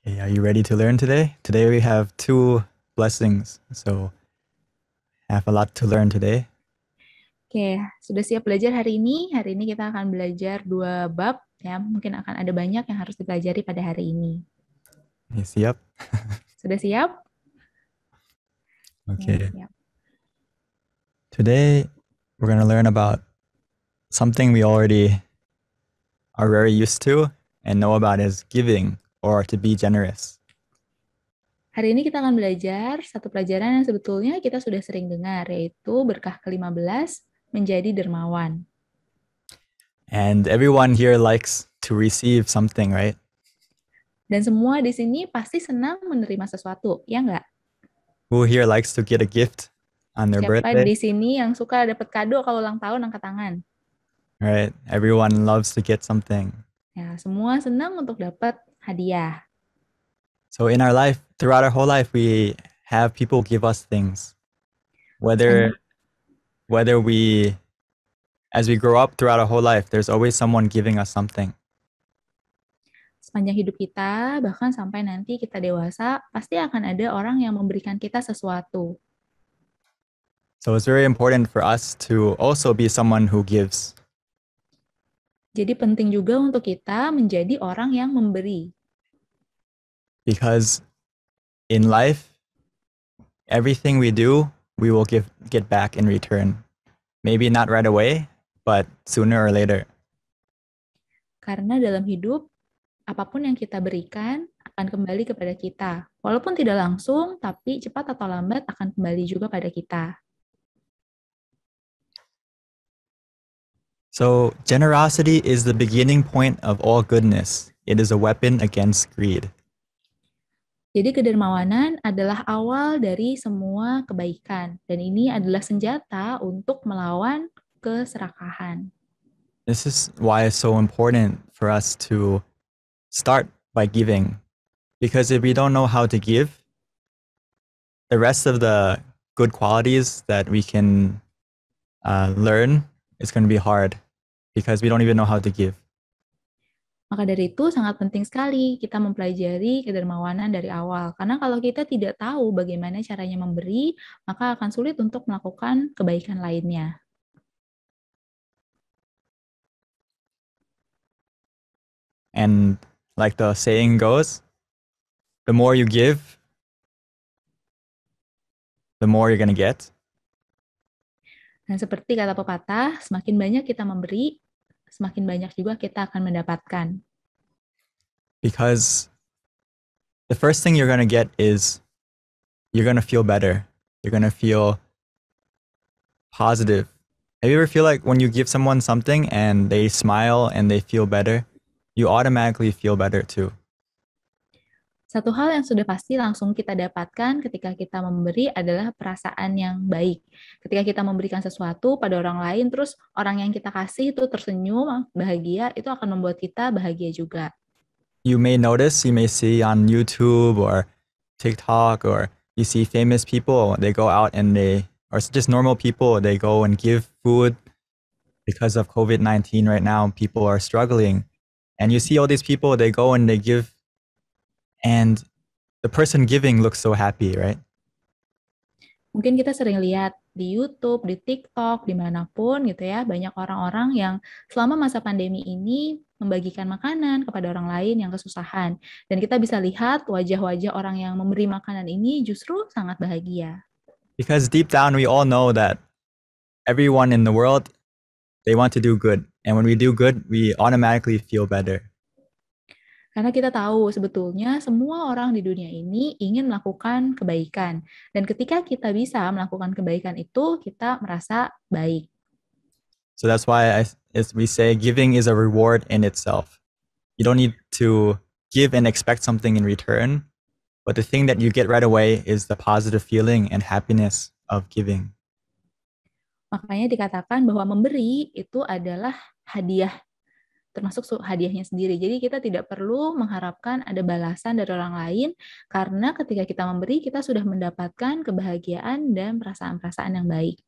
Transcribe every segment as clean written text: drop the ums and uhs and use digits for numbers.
Hey, are you ready to learn today? Today we have two blessings, so have a lot to learn today. Oke, sudah siap belajar hari ini? Hari ini kita akan belajar dua bab, ya. Mungkin akan ada banyak yang harus dipelajari pada hari ini. You see up? Sudah siap? Ya, Okay. siap. Today we're going to learn about something we already are very used to and know about is giving or to be generous. Hari ini kita akan belajar satu pelajaran yang sebetulnya kita sudah sering dengar, yaitu berkah ke-15, menjadi dermawan. And everyone here likes to receive something, right? Dan semua di sini pasti senang menerima sesuatu, ya nggak? Who here likes to get a gift on their Siapa birthday? di sini yang suka dapat kado kalau ulang tahun, angkat tangan. Right? Everyone loves to get something. Ya, semua senang untuk dapat hadiah. So in our life, throughout our whole life, we have people give us things. Whether Sepanjang whether we as we grow up throughout our whole life, there's always someone giving us something. sepanjang hidup kita, bahkan sampai nanti kita dewasa, pasti akan ada orang yang memberikan kita sesuatu. So it's very important for us to also be someone who gives. Jadi penting juga untuk kita menjadi orang yang memberi. Because in life, everything we do, we will get back in return. Maybe not right away, but sooner or later. Karena dalam hidup, apapun yang kita berikan akan kembali kepada kita. Walaupun tidak langsung, tapi cepat atau lambat akan kembali juga pada kita. So generosity is the beginning point of all goodness. It is a weapon against greed. Jadi kedermawanan adalah awal dari semua kebaikan. Dan ini adalah senjata untuk melawan keserakahan. This is why it's so important for us to start by giving. Because if we don't know how to give, the rest of the good qualities that we can learn is going to be hard because we don't even know how to give. Maka dari itu sangat penting sekali kita mempelajari kedermawanan dari awal. Karena kalau kita tidak tahu bagaimana caranya memberi, maka akan sulit untuk melakukan kebaikan lainnya. And like the saying goes, the more you give, the more you're going to get. Dan seperti kata pepatah, semakin banyak kita memberi, semakin banyak juga kita akan mendapatkan. Because the first thing you're going to get is you're going to feel better. You're going to feel positive. Have you ever feel like when you give someone something and they smile and they feel better, you automatically feel better too? Satu hal yang sudah pasti langsung kita dapatkan ketika kita memberi adalah perasaan yang baik. Ketika kita memberikan sesuatu pada orang lain, terus orang yang kita kasih itu tersenyum, bahagia, itu akan membuat kita bahagia juga. You may notice, you may see on YouTube or TikTok, or you see famous people, they go out and or just normal people, they go and give food because of COVID-19 right now. People are struggling. And you see all these people, they go and they give, and the person giving looks so happy, right? Mungkin kita sering lihat di YouTube, di TikTok, dimanapun gitu ya, banyak orang-orang yang selama masa pandemi ini membagikan makanan kepada orang lain yang kesusahan. Dan kita bisa lihat wajah-wajah orang yang memberi makanan ini justru sangat bahagia. Because deep down, we all know that everyone in the world, they want to do good. And when we do good, we automatically feel better. Karena kita tahu sebetulnya semua orang di dunia ini ingin melakukan kebaikan. Dan ketika kita bisa melakukan kebaikan itu, kita merasa baik. So that's why we say giving is a reward in itself. You don't need to give and expect something in return, but the thing that you get right away is the positive feeling and happiness of giving. Makanya dikatakan bahwa memberi itu adalah hadiah, termasuk hadiahnya sendiri. Jadi kita tidak perlu mengharapkan ada balasan dari orang lain, karena ketika kita memberi, kita sudah mendapatkan kebahagiaan dan perasaan-perasaan yang baik.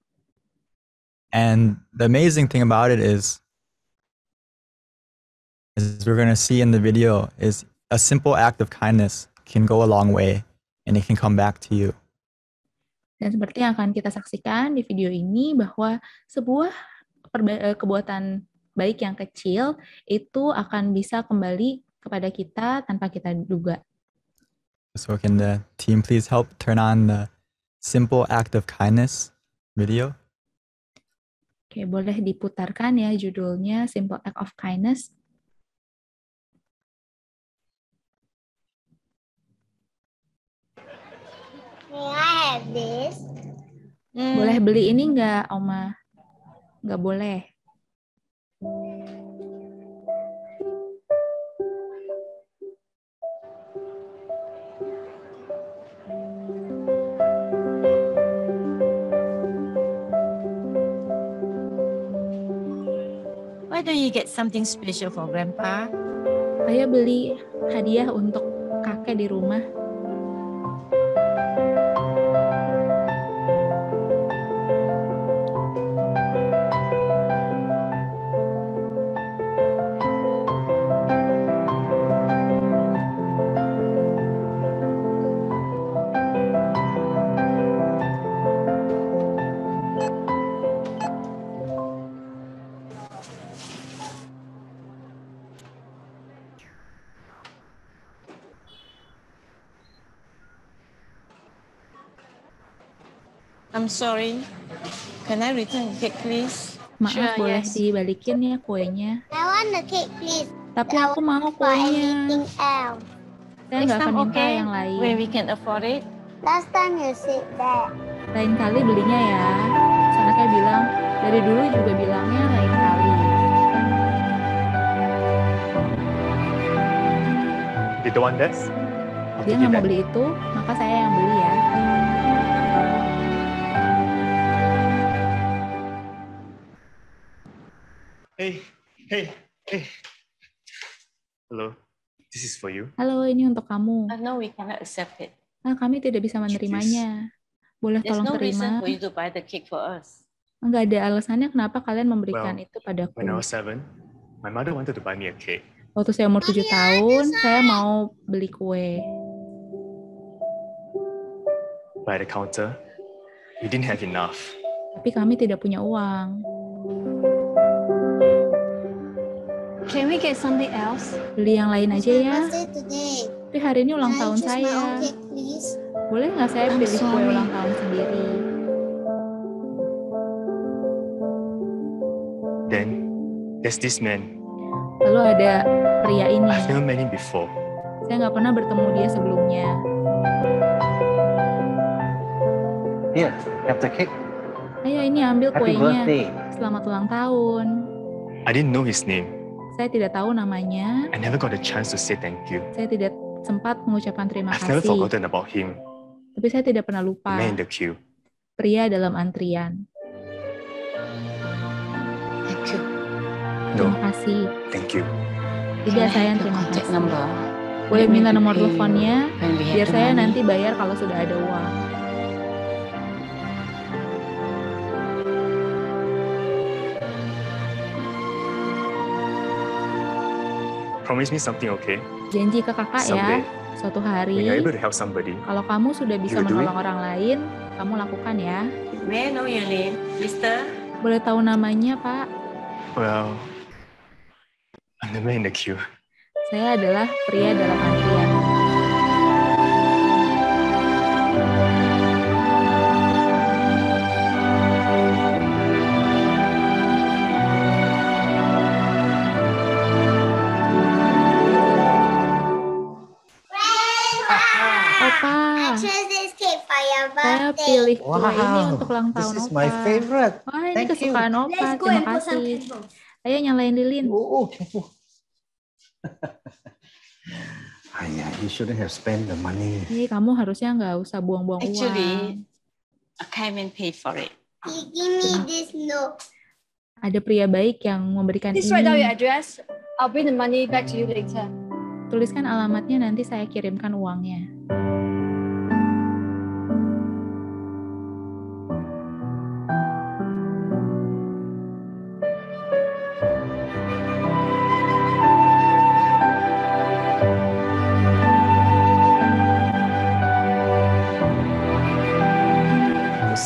And the amazing thing about it is, as we're going to see in the video, is a simple act of kindness can go a long way and it can come back to you. Dan seperti yang akan kita saksikan di video ini bahwa sebuah kebuatan baik yang kecil itu akan bisa kembali kepada kita tanpa kita duga. So can the team please help turn on the simple act of kindness video? Oke, boleh diputarkan ya judulnya Simple Act of Kindness. May I have this? Boleh beli ini nggak, Oma? Nggak boleh. Why don't you get something special for Grandpa? Ayah beli hadiah untuk kakek di rumah. I'm sorry. Can I return the cake, please? Maaf, Sure, boleh yes. dibalikin ya kuenya. I want the cake, please. Tapi aku mau For kuenya. anything else. Saya nggak akan minta yang lain. when we can afford it. Last time you said that. Lain kali belinya ya. Terus anaknya bilang, dari dulu juga bilangnya lain kali. You don't want this? I'll Dia take nggak it mau back. beli itu, maka saya yang beli ya. Hey, hey. Hello, this is for you. Halo, ini untuk kamu. No, we cannot accept it. Nah, kami tidak bisa menerimanya. Boleh There's tolong no reason terima? for you to buy the cake for us. Nggak ada alasannya kenapa kalian memberikan Well, itu padaku. When I was 7, my mother wanted to buy me a cake. Waktu saya umur 7 tahun, saya mau beli kue. But at the counter, we didn't have enough. Tapi kami tidak punya uang. Can we get something else? Beli yang lain aja It's my ya. birthday today. Tapi hari ini ulang Can I tahun choose my saya. own cake, please? Boleh nggak saya I'm pilih kue sorry. ulang tahun sendiri? Then, there's this man. Lalu ada pria ini. I've never met him before. Saya nggak pernah bertemu dia sebelumnya. Here, have the cake. Ayo ini ambil Happy kuenya. birthday. Selamat ulang tahun. I didn't know his name. Saya tidak tahu namanya. I never got a chance to say thank you. Saya tidak sempat mengucapkan terima I've never kasih. forgotten about him. Tapi saya tidak pernah The lupa. man in the queue. Pria dalam antrian. Thank you. No, Terima kasih. thank you. Tidak, saya yang terima kasih. Boleh minta nomor teleponnya, biar saya nanti bayar kalau sudah ada uang. Promise me something, okay? Janji ke kakak ya, Someday, suatu when hari, you're able to help somebody, kalau kamu sudah bisa You do menolong orang lain, kamu lakukan ya. May I know your name, Mister? Boleh tahu namanya, Pak? well, I'm the man in the queue. Saya adalah pria dalam antrian. Opa, I chose this cake for your saya birthday. pilih kue ini Wow, untuk ulang tahun this is Opa. my favorite. Wah, ini Thank you. kesukaan Opa. Terima kasih. Ayo nyalain lilin. Oh, Ayah, you shouldn't have spent the money. Kamu harusnya nggak usah buang-buang uang. Actually, a kind man paid for it. He give me this note. Ada pria baik yang memberikan Please write down your ini. address. I'll bring the money back to you later. Tuliskan alamatnya, nanti saya kirimkan uangnya.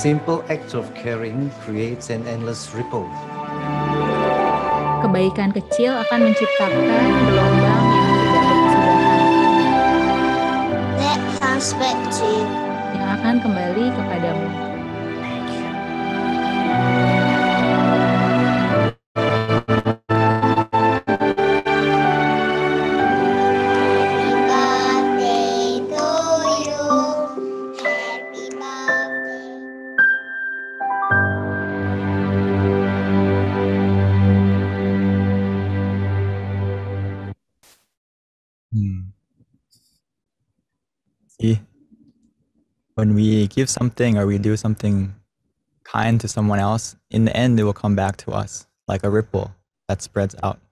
simple act of caring creates an endless ripple. Kebaikan kecil akan menciptakan gelombang yang tidak berkesudahan, That comes back to you. yang akan kembali kepadamu. Happy birthday to you. Happy birthday. See, when we give something or we do something kind to someone else, in the end, it will come back to us like a ripple that spreads out.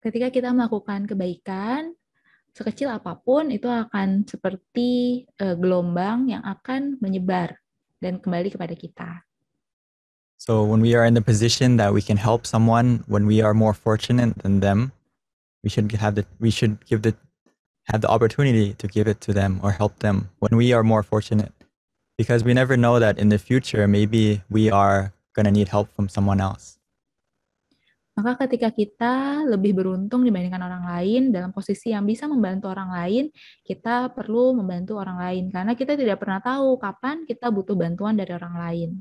Ketika kita melakukan kebaikan, sekecil apapun itu akan seperti gelombang yang akan menyebar dan kembali kepada kita. So when we are in the position that we can help someone, when we are more fortunate than them, we should have the opportunity to give it to them or help them when we are more fortunate, because we never know that in the future maybe we are gonna need help from someone else. Maka ketika kita lebih beruntung dibandingkan orang lain dalam posisi yang bisa membantu orang lain, kita perlu membantu orang lain karena kita tidak pernah tahu kapan kita butuh bantuan dari orang lain.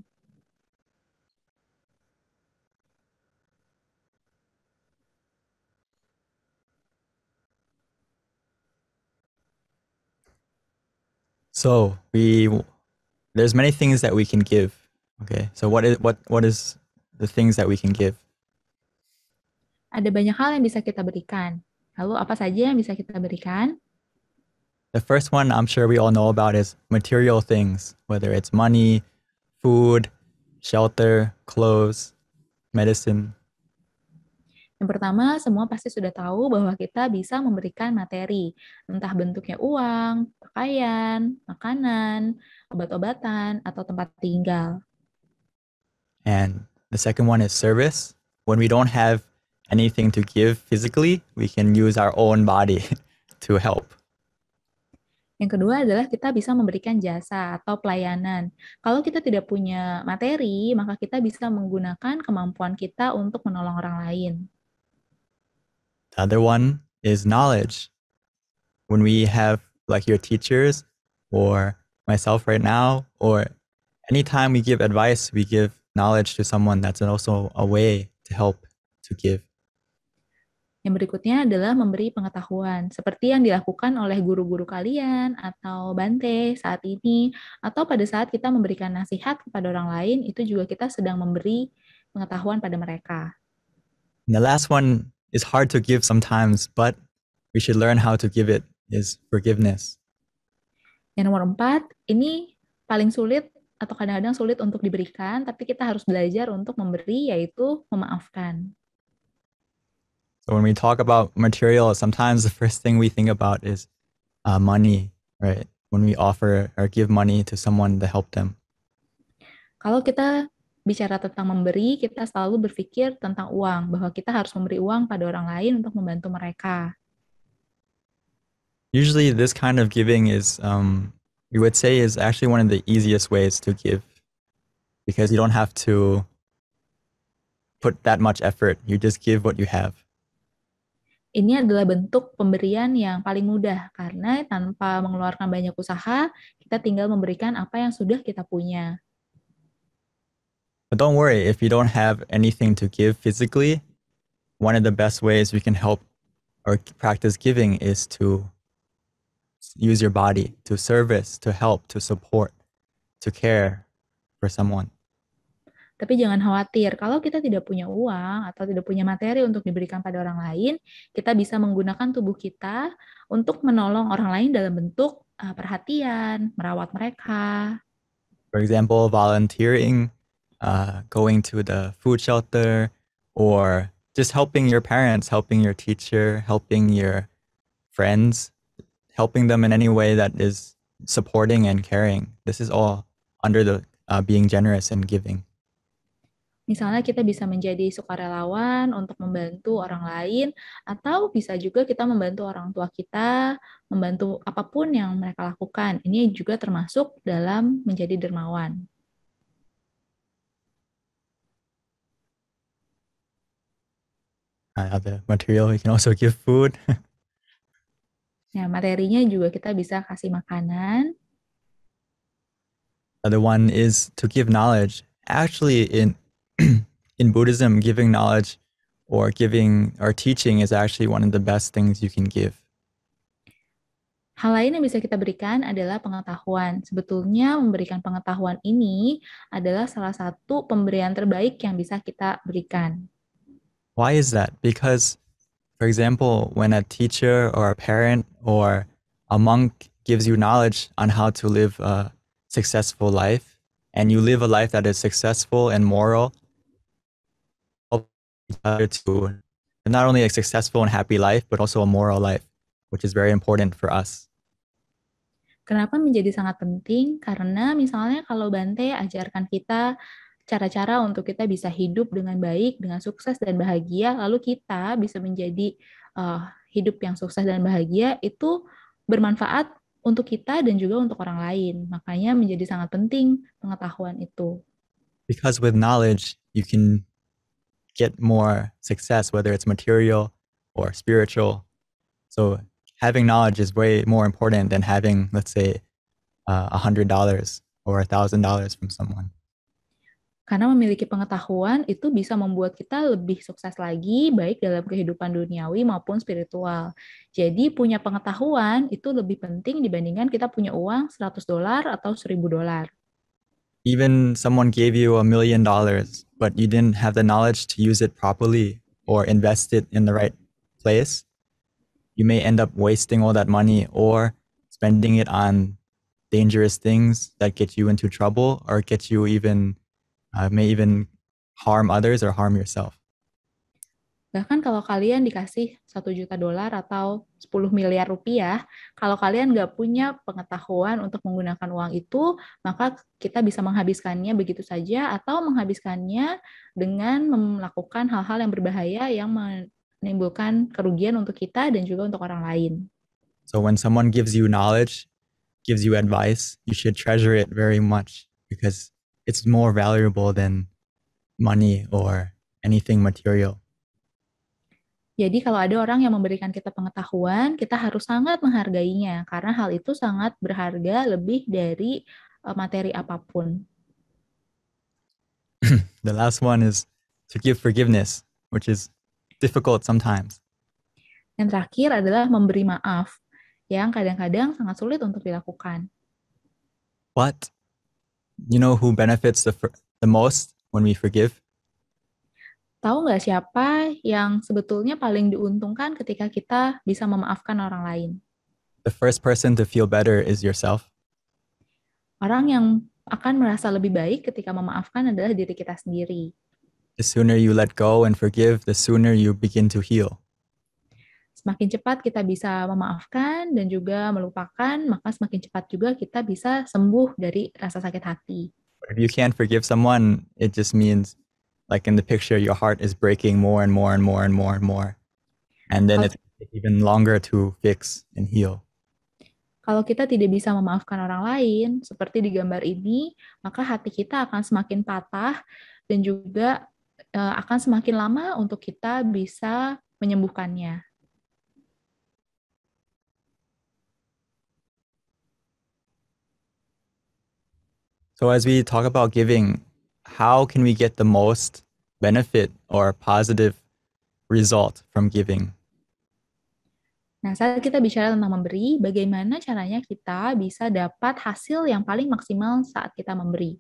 So there's many things that we can give. Okay, so what is the things that we can give? Ada banyak hal yang bisa kita berikan. Lalu apa saja yang bisa kita berikan? The first one I'm sure we all know about is material things, whether it's money, food, shelter, clothes, medicine. Yang pertama, semua pasti sudah tahu bahwa kita bisa memberikan materi, entah bentuknya uang, pakaian, makanan, obat-obatan, atau tempat tinggal. And the second one is service. When we don't have anything to give physically, we can use our own body to help. Yang kedua adalah kita bisa memberikan jasa atau pelayanan. Kalau kita tidak punya materi, maka kita bisa menggunakan kemampuan kita untuk menolong orang lain. The other one is knowledge. When we have like your teachers or myself right now, or anytime we give advice, we give knowledge to someone, that's also a way to help to give. Yang berikutnya adalah memberi pengetahuan, seperti yang dilakukan oleh guru-guru kalian atau Bante saat ini, atau pada saat kita memberikan nasihat kepada orang lain, itu juga kita sedang memberi pengetahuan pada mereka. And the last one is hard to give sometimes, but we should learn how to give it, is forgiveness. Yang nomor 4, ini paling sulit atau kadang-kadang sulit untuk diberikan, tapi kita harus belajar untuk memberi, yaitu memaafkan. So when we talk about material, sometimes the first thing we think about is money, right? When we offer or give money to someone to help them. Kalau kita bicara tentang memberi, kita selalu berpikir tentang uang, bahwa kita harus memberi uang pada orang lain untuk membantu mereka. Usually this kind of giving is, we would say, is actually one of the easiest ways to give, because you don't have to put that much effort. You just give what you have. Ini adalah bentuk pemberian yang paling mudah, karena tanpa mengeluarkan banyak usaha, kita tinggal memberikan apa yang sudah kita punya. But don't worry, if you don't have anything to give physically, one of the best ways we can help or practice giving is to use your body to service, to help, to support, to care for someone. Tapi jangan khawatir, kalau kita tidak punya uang atau tidak punya materi untuk diberikan pada orang lain, kita bisa menggunakan tubuh kita untuk menolong orang lain dalam bentuk perhatian, merawat mereka. For example, volunteering, going to the food shelter, or just helping your parents, helping your teacher, helping your friends, helping them in any way that is supporting and caring. This is all under the being generous and giving. Misalnya kita bisa menjadi sukarelawan untuk membantu orang lain, atau bisa juga kita membantu orang tua kita, membantu apapun yang mereka lakukan. Ini juga termasuk dalam menjadi dermawan. The material, you can also give food. Nah, materinya juga kita bisa kasih makanan. Other one is to give knowledge. Actually, in in Buddhism, giving knowledge or giving or teaching is actually one of the best things you can give. Hal lain yang bisa kita berikan adalah pengetahuan. Sebetulnya memberikan pengetahuan ini adalah salah satu pemberian terbaik yang bisa kita berikan. Why is that? Because, for example, when a teacher or a parent or a monk gives you knowledge on how to live a successful life, and you live a life that is successful and moral, to not only a successful and happy life, but also a moral life, which is very important for us. Kenapa menjadi sangat penting? Karena misalnya kalau Bante ajarkan kita cara-cara untuk kita bisa hidup dengan baik, dengan sukses dan bahagia, lalu kita bisa menjadi hidup yang sukses dan bahagia, itu bermanfaat untuk kita dan juga untuk orang lain. Makanya menjadi sangat penting pengetahuan itu. Because with knowledge, you can get more success, whether it's material or spiritual. So having knowledge is way more important than having, let's say, $100 or $1,000 from someone. Karena memiliki pengetahuan itu bisa membuat kita lebih sukses lagi, baik dalam kehidupan duniawi maupun spiritual. Jadi punya pengetahuan itu lebih penting dibandingkan kita punya uang $100 atau $1,000. Even someone gave you $1 million, but you didn't have the knowledge to use it properly or invest it in the right place, you may end up wasting all that money or spending it on dangerous things that get you into trouble or get you may even harm others or harm yourself. Bahkan kalau kalian dikasih $1 juta atau 10 miliar rupiah, kalau kalian nggak punya pengetahuan untuk menggunakan uang itu, maka kita bisa menghabiskannya begitu saja atau menghabiskannya dengan melakukan hal-hal yang berbahaya yang menimbulkan kerugian untuk kita dan juga untuk orang lain. So when someone gives you knowledge, gives you advice, you should treasure it very much because it's more valuable than money or anything material. Jadi kalau ada orang yang memberikan kita pengetahuan, kita harus sangat menghargainya karena hal itu sangat berharga lebih dari materi apapun. The last one is to give forgiveness, which is difficult sometimes. Yang terakhir adalah memberi maaf, yang kadang-kadang sangat sulit untuk dilakukan. But you know who benefits the most when we forgive? Tahu nggak siapa yang sebetulnya paling diuntungkan ketika kita bisa memaafkan orang lain? The first person to feel better is yourself. Orang yang akan merasa lebih baik ketika memaafkan adalah diri kita sendiri. The sooner you let go and forgive, the sooner you begin to heal. Semakin cepat kita bisa memaafkan dan juga melupakan, maka semakin cepat juga kita bisa sembuh dari rasa sakit hati. But if you can't forgive someone, it just means, like in the picture, your heart is breaking more and more and more and more and more. And then it's even longer to fix and heal. Kalau kita tidak bisa memaafkan orang lain, seperti di gambar ini, maka hati kita akan semakin patah dan juga akan semakin lama untuk kita bisa menyembuhkannya. So as we talk about giving, how can we get the most benefit or positive result from giving? Nah, saat kita bicara tentang memberi, bagaimana caranya kita bisa dapat hasil yang paling maksimal saat kita memberi?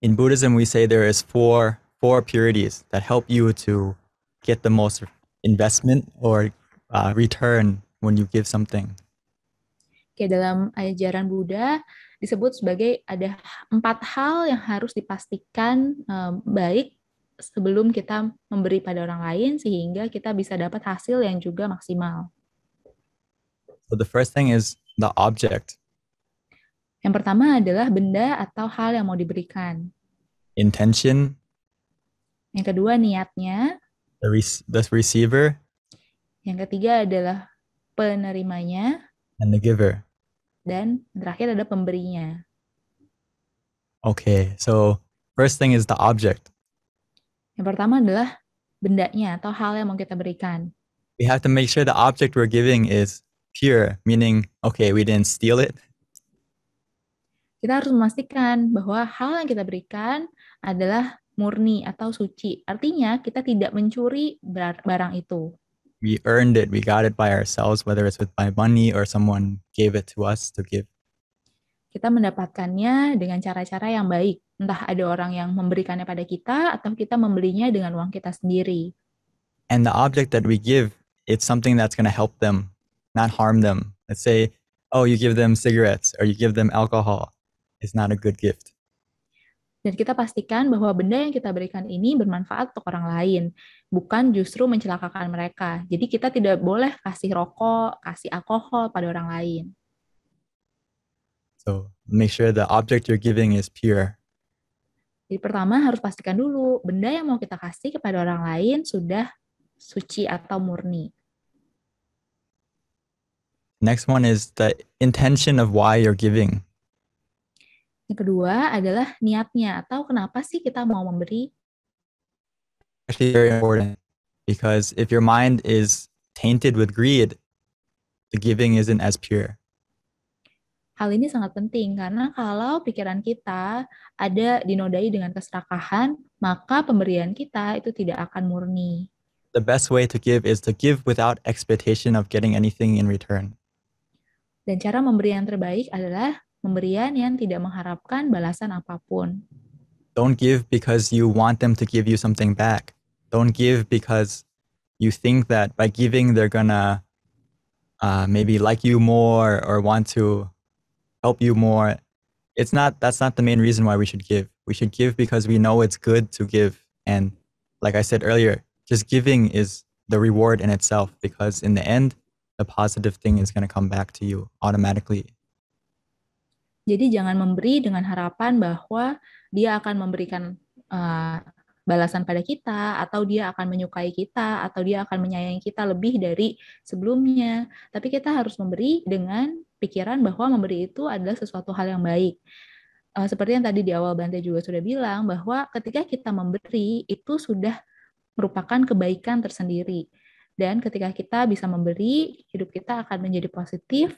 In Buddhism, we say there is four purities that help you to get the most investment or return when you give something. Oke, dalam ajaran Buddha disebut sebagai ada 4 hal yang harus dipastikan baik sebelum kita memberi pada orang lain sehingga kita bisa dapat hasil yang juga maksimal. So the first thing is the object. Yang pertama adalah benda atau hal yang mau diberikan. Intention. Yang kedua niatnya. The receiver. Yang ketiga adalah penerimanya. And the giver. Dan yang terakhir ada pemberinya. Okay, so first thing is the object. Yang pertama adalah bendanya atau hal yang mau kita berikan. We have to make sure the object we're giving is pure, meaning, okay, we didn't steal it. Kita harus memastikan bahwa hal yang kita berikan adalah murni atau suci. Artinya kita tidak mencuri barang itu. We earned it, we got it by ourselves, whether it's by money or someone gave it to us to give. Kita mendapatkannya dengan cara-cara yang baik. Entah ada orang yang memberikannya pada kita atau kita membelinya dengan uang kita sendiri. And the object that we give, it's something that's going to help them, not harm them. Let's say, oh, you give them cigarettes or you give them alcohol. It's not a good gift. Dan kita pastikan bahwa benda yang kita berikan ini bermanfaat untuk orang lain, bukan justru mencelakakan mereka. Jadi kita tidak boleh kasih rokok, kasih alkohol pada orang lain. So make sure the object you're giving is pure. Jadi pertama harus pastikan dulu, benda yang mau kita kasih kepada orang lain sudah suci atau murni. Next one is the intention of why you're giving. Yang kedua adalah niatnya atau kenapa sih kita mau memberi. Actually very important because if your mind is tainted with greed, the giving isn't as pure. Hal ini sangat penting karena kalau pikiran kita ada dinodai dengan keserakahan, maka pemberian kita itu tidak akan murni. The best way to give is to give without expectation of getting anything in return. Dan cara memberi yang terbaik adalah pemberian yang tidak mengharapkan balasan apapun. Don't give because you want them to give you something back. Don't give because you think that by giving they're gonna maybe like you more or want to help you more. That's not the main reason why we should give. We should give because we know it's good to give. And like I said earlier, just giving is the reward in itself because in the end, the positive thing is going to come back to you automatically. Jadi jangan memberi dengan harapan bahwa dia akan memberikan balasan pada kita, atau dia akan menyukai kita, atau dia akan menyayangi kita lebih dari sebelumnya. Tapi kita harus memberi dengan pikiran bahwa memberi itu adalah sesuatu hal yang baik. Seperti yang tadi di awal Bante juga sudah bilang, bahwa ketika kita memberi, itu sudah merupakan kebaikan tersendiri. Dan ketika kita bisa memberi, hidup kita akan menjadi positif,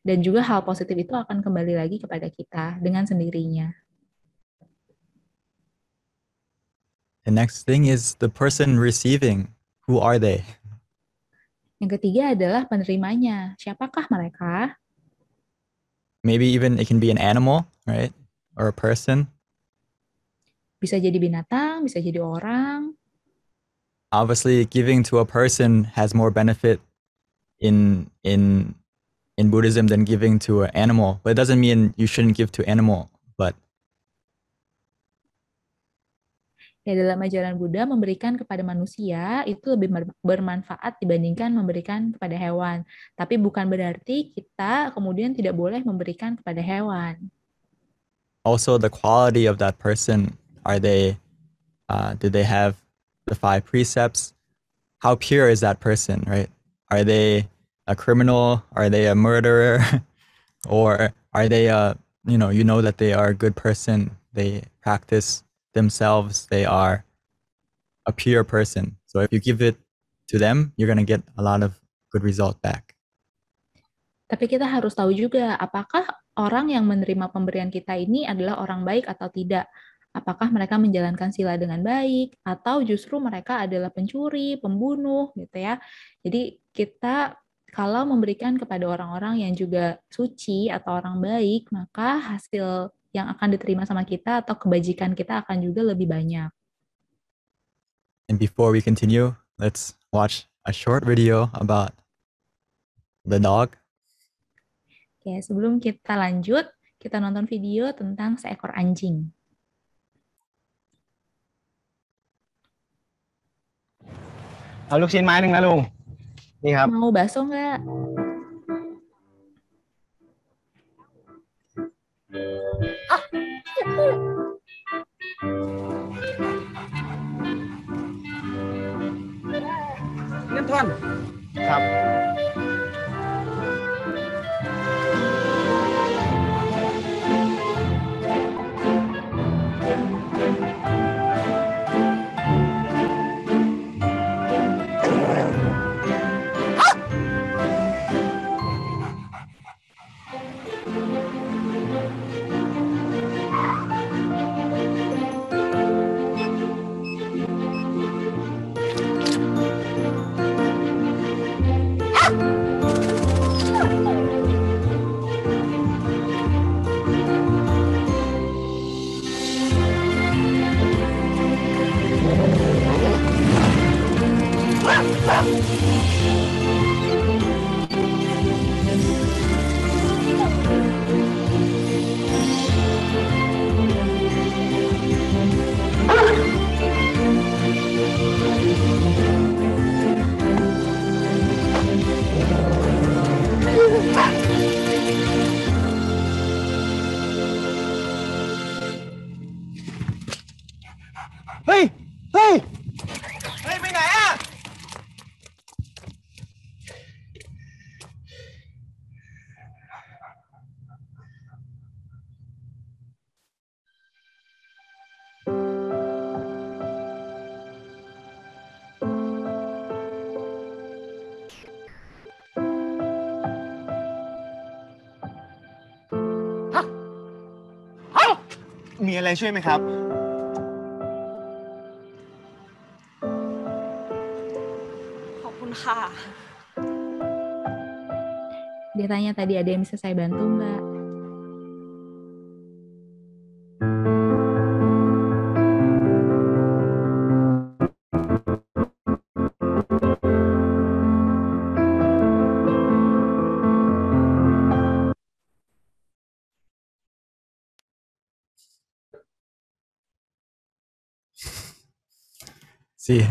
dan juga hal positif itu akan kembali lagi kepada kita dengan sendirinya. The next thing is the person receiving. Who are they? Yang ketiga adalah penerimanya. Siapakah mereka? Maybe even it can be an animal, right? Or a person. Bisa jadi binatang, bisa jadi orang. Obviously, giving to a person has more benefit in Buddhism than giving to an animal. But it doesn't mean you shouldn't give to animal. But ya, dalam ajaran Buddha, memberikan kepada manusia itu lebih bermanfaat dibandingkan memberikan kepada hewan. Tapi bukan berarti kita kemudian tidak boleh memberikan kepada hewan. Also, the quality of that person. Are they? Do they have the 5 precepts? How pure is that person? Right? Are they a criminal? Are they a murderer? Or are they you know that they are a good person? They practice themselves. They are a pure person. So if you give it to them, you're going to get a lot of good result back. Tapi kita harus tahu juga apakah orang yang menerima pemberian kita ini adalah orang baik atau tidak. Apakah mereka menjalankan sila dengan baik atau justru mereka adalah pencuri, pembunuh gitu ya. Jadi kita kalau memberikan kepada orang-orang yang juga suci atau orang baik, maka hasil yang akan diterima sama kita atau kebajikan kita akan juga lebih banyak. And before we continue, let's watch a short video about the dog. Oke, sebelum kita lanjut, kita nonton video tentang seekor anjing.เอาลูกชิ้นไม้หนึ่งนะลุงนี่ครับ Mau bakso nggak? Nhân Thuần ครับ Oke, มีอะไรช่วยไหมครับ ขอบคุณค่ะ Dia tanya tadi ada yang bisa saya bantu nggak? See,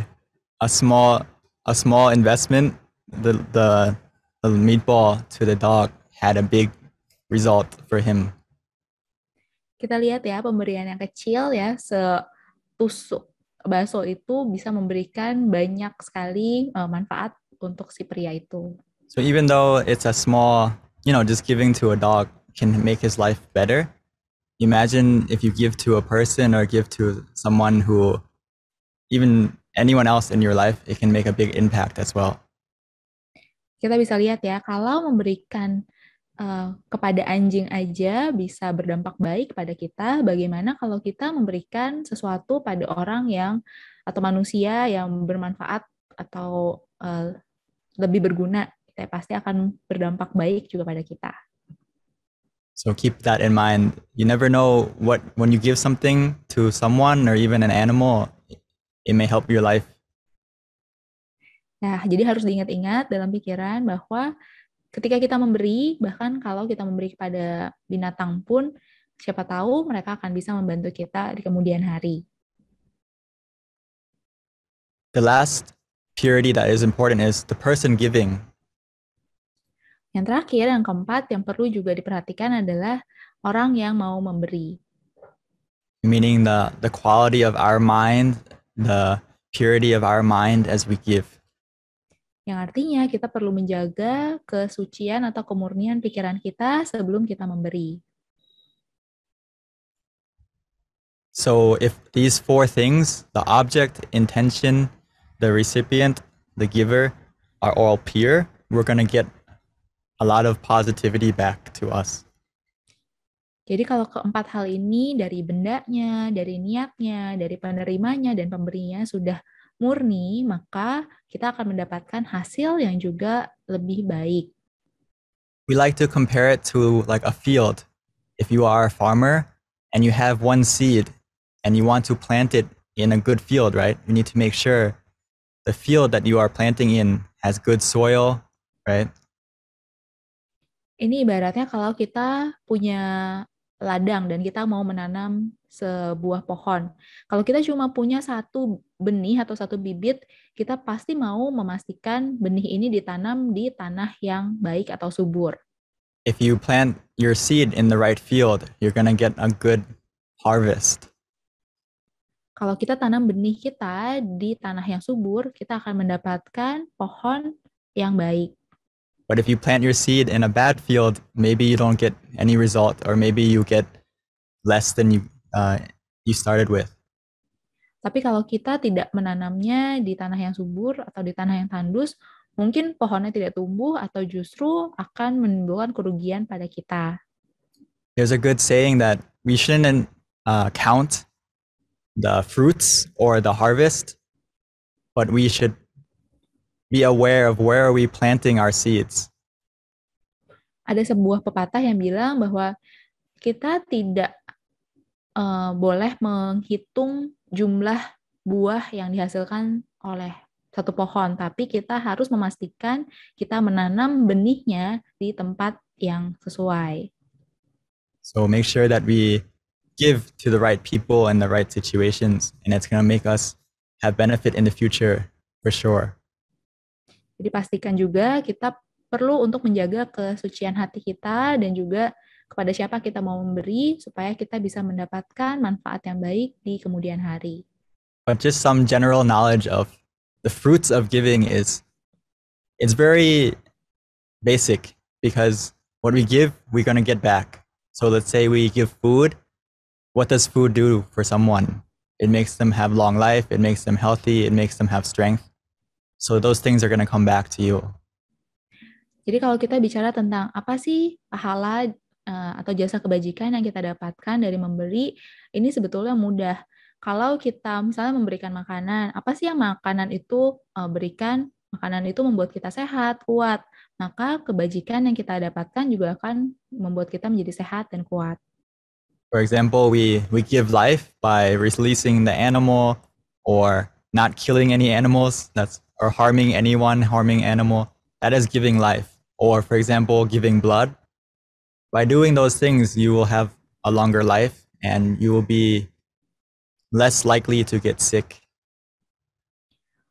a small investment, the meatball to the dog had a big result for him. Kita lihat ya, pemberian yang kecil ya, setusuk bakso itu bisa memberikan banyak sekali manfaat untuk si pria itu. So even though it's a small, just giving to a dog can make his life better, imagine if you give to a person or give to someone who, even anyone else in your life, it can make a big impact as well. Kita bisa lihat ya, kalau memberikan kepada anjing aja bisa berdampak baik pada kita, bagaimana kalau kita memberikan sesuatu pada orang yang atau manusia yang bermanfaat atau lebih berguna, ya, pasti akan berdampak baik juga pada kita. So keep that in mind. You never know when you give something to someone or even an animal, it may help your life. Nah, jadi harus diingat-ingat dalam pikiran bahwa ketika kita memberi, bahkan kalau kita memberi kepada binatang pun, siapa tahu mereka akan bisa membantu kita di kemudian hari. The last purity that is important is the person giving. Yang terakhir, yang keempat, yang perlu juga diperhatikan adalah orang yang mau memberi. Meaning the quality of our mind, the purity of our mind as we give. Yang artinya kita perlu menjaga kesucian atau kemurnian pikiran kita sebelum kita memberi. So if these four things, the object, intention, the recipient, the giver, are all pure, we're going to get a lot of positivity back to us. Jadi kalau keempat hal ini dari bendanya, dari niatnya, dari penerimanya, dan pemberinya sudah murni, maka kita akan mendapatkan hasil yang juga lebih baik. We like to compare it to like a field. If you are a farmer and you have one seed and you want to plant it in a good field, right? You need to make sure the field that you are planting in has good soil, right? Ini ibaratnya kalau kita punya ladang dan kita mau menanam sebuah pohon. Kalau kita cuma punya satu benih atau satu bibit, kita pasti mau memastikan benih ini ditanam di tanah yang baik atau subur. If you plant your seed in the right field, you're going to get a good harvest. Kalau kita tanam benih kita di tanah yang subur, kita akan mendapatkan pohon yang baik. But if you plant your seed in a bad field, maybe you don't get any result, or maybe you get less than you started with. Tapi kalau kita tidak menanamnya di tanah yang subur atau di tanah yang tandus, mungkin pohonnya tidak tumbuh atau justru akan menimbulkan kerugian pada kita. There's a good saying that we shouldn't count the fruits or the harvest, but we should be aware of where are we planting our seeds. Ada sebuah pepatah yang bilang bahwa kita tidak boleh menghitung jumlah buah yang dihasilkan oleh satu pohon, tapi kita harus memastikan kita menanam benihnya di tempat yang sesuai. So make sure that we give to the right people and the right situations, and it's going to make us have benefit in the future for sure. Jadi pastikan juga kita perlu untuk menjaga kesucian hati kita dan juga kepada siapa kita mau memberi supaya kita bisa mendapatkan manfaat yang baik di kemudian hari. But just some general knowledge of the fruits of giving it's very basic, because what we give, we're going to get back. So let's say we give food. What does food do for someone? It makes them have long life. It makes them healthy. It makes them have strength. So those things are going to come back to you. Jadi kalau kita bicara tentang apa sih pahala atau jasa kebajikan yang kita dapatkan dari memberi ini sebetulnya mudah. Kalau kita misalnya memberikan makanan, apa sih yang makanan itu berikan? Makanan itu membuat kita sehat, kuat. Maka kebajikan yang kita dapatkan juga akan membuat kita menjadi sehat dan kuat. For example, we give life by releasing the animal or not killing any animals or harming anyone, harming animal. That is giving life. Or for example, giving blood. By doing those things, you will have a longer life and you will be less likely to get sick.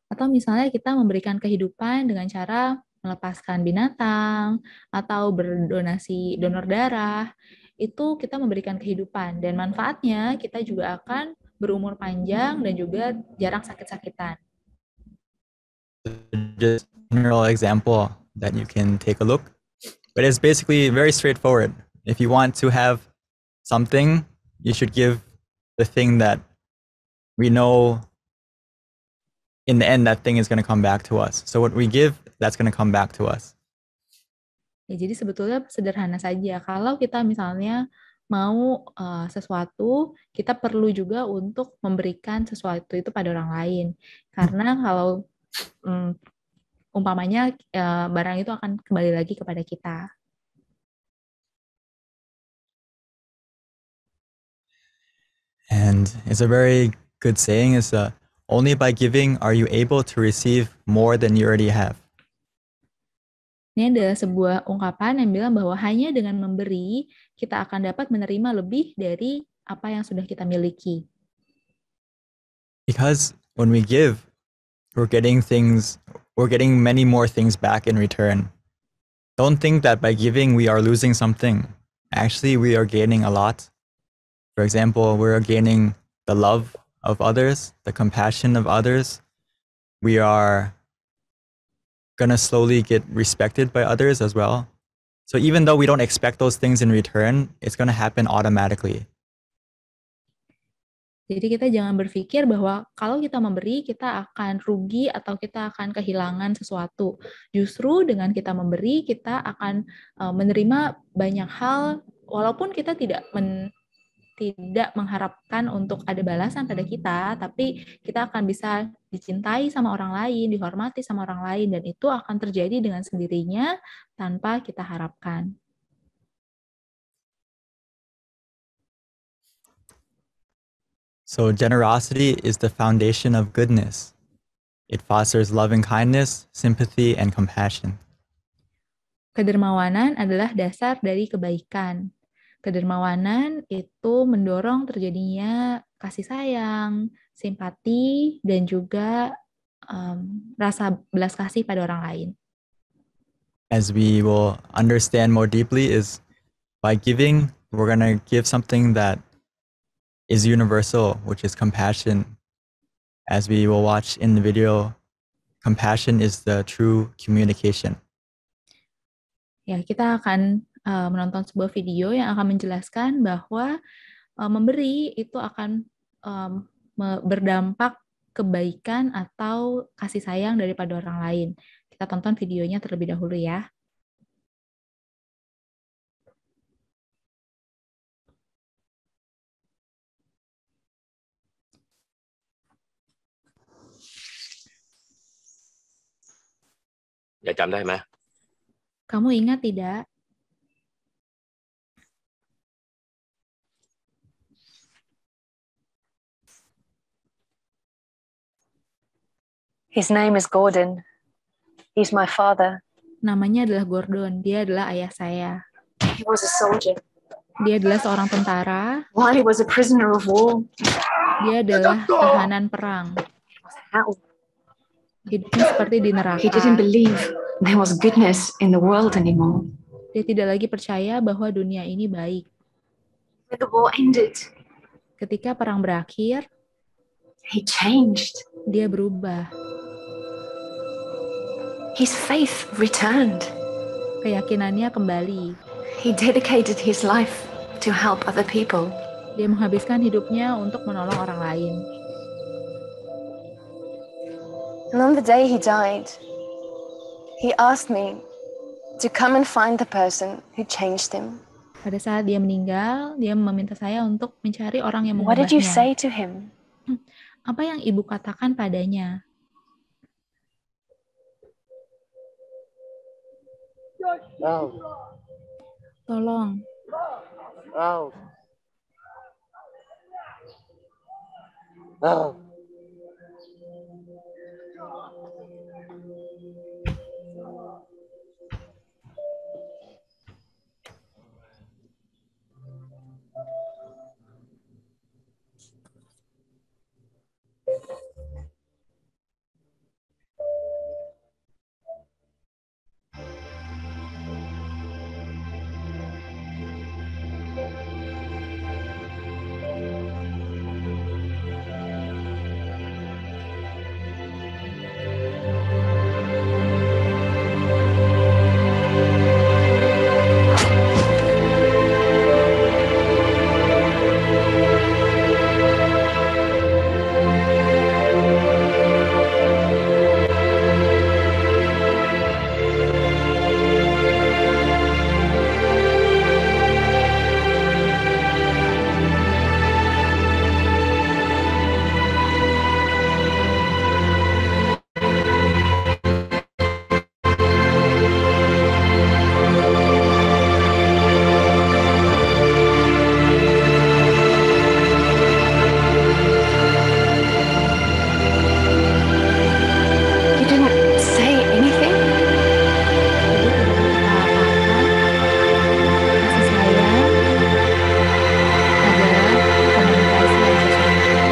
Atau misalnya kita memberikan kehidupan dengan cara melepaskan binatang atau berdonasi donor darah, itu kita memberikan kehidupan dan manfaatnya kita juga akan berumur panjang dan juga jarang sakit-sakitan. Just a general example that you can take a look, but it's basically very straightforward. If you want to have something, you should give the thing that we know in the end that thing is going to come back to us. So what we give, that's going to come back to us. Ya, jadi sebetulnya sederhana saja. Kalau kita misalnya mau sesuatu, kita perlu juga untuk memberikan sesuatu itu pada orang lain. Karena kalau umpamanya barang itu akan kembali lagi kepada kita. And it's a very good saying, is only by giving are you able to receive more than you already have. Ini adalah sebuah ungkapan yang bilang bahwa hanya dengan memberi, kita akan dapat menerima lebih dari apa yang sudah kita miliki. Because when we give, we're getting many more things back in return. Don't think that by giving we are losing something. Actually, we are gaining a lot. For example, we're gaining the love of others, the compassion of others. We are gonna slowly get respected by others as well. So even though we don't expect those things in return, it's gonna happen automatically. Jadi kita jangan berpikir bahwa kalau kita memberi, kita akan rugi atau kita akan kehilangan sesuatu. Justru dengan kita memberi, kita akan menerima banyak hal, walaupun kita tidak mengharapkan untuk ada balasan pada kita, tapi kita akan bisa dicintai sama orang lain, dihormati sama orang lain, dan itu akan terjadi dengan sendirinya tanpa kita harapkan. So generosity is the foundation of goodness. It fosters love and kindness, sympathy, and compassion. Kedermawanan adalah dasar dari kebaikan. Kedermawanan itu mendorong terjadinya kasih sayang, simpati, dan juga rasa belas kasih pada orang lain. As we will understand more deeply, is by giving, we're going to give something that is universal, which is compassion. As we will watch in the video, compassion is the true communication. Ya, kita akan menonton sebuah video yang akan menjelaskan bahwa memberi itu akan berdampak kebaikan atau kasih sayang daripada orang lain. Kita tonton videonya terlebih dahulu ya. Kamu ingat tidak? His name is Gordon. He's my father. Namanya adalah Gordon. Dia adalah ayah saya. He was a soldier. Dia adalah seorang tentara. While he was a prisoner of war, Dia adalah tahanan perang. Hidupnya seperti di neraka. he didn't believe there was goodness in the world anymore. Dia tidak lagi percaya bahwa dunia ini baik. When the war ended, Ketika perang berakhir, he changed. dia berubah. His faith returned. Keyakinannya kembali. He dedicated his life to help other people. Dia menghabiskan hidupnya untuk menolong orang lain. And on the day he died, he asked me to come and find the person who changed him. Pada saat dia meninggal, dia meminta saya untuk mencari orang yang What did you mengubahnya. say to him? Apa yang ibu katakan padanya? Ralph, Tolong, Ralph, Ralph. You didn't say anything? ibu tidak berkata apa-apa. Kasih sayang adalah komunikasi yang sesungguhnya.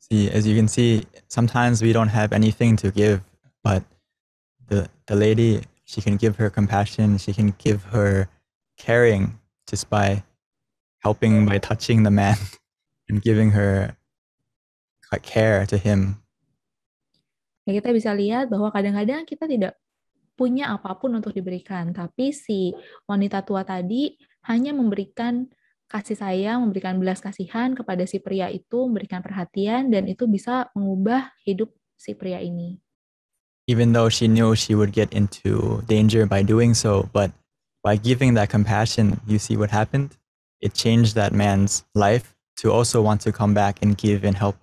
See, as you can see, sometimes we don't have anything to give, but the lady, she can give her compassion, she can give her caring just by helping, by touching the man and giving her care to him. Ya, kita bisa lihat bahwa kadang-kadang kita tidak punya apapun untuk diberikan, tapi si wanita tua tadi hanya memberikan kasih sayang, memberikan belas kasihan kepada si pria itu, memberikan perhatian, dan itu bisa mengubah hidup si pria ini. Even though she knew she would get into danger by doing so, but by giving that compassion, you see what happened? It changed that man's life to also want to come back and give and help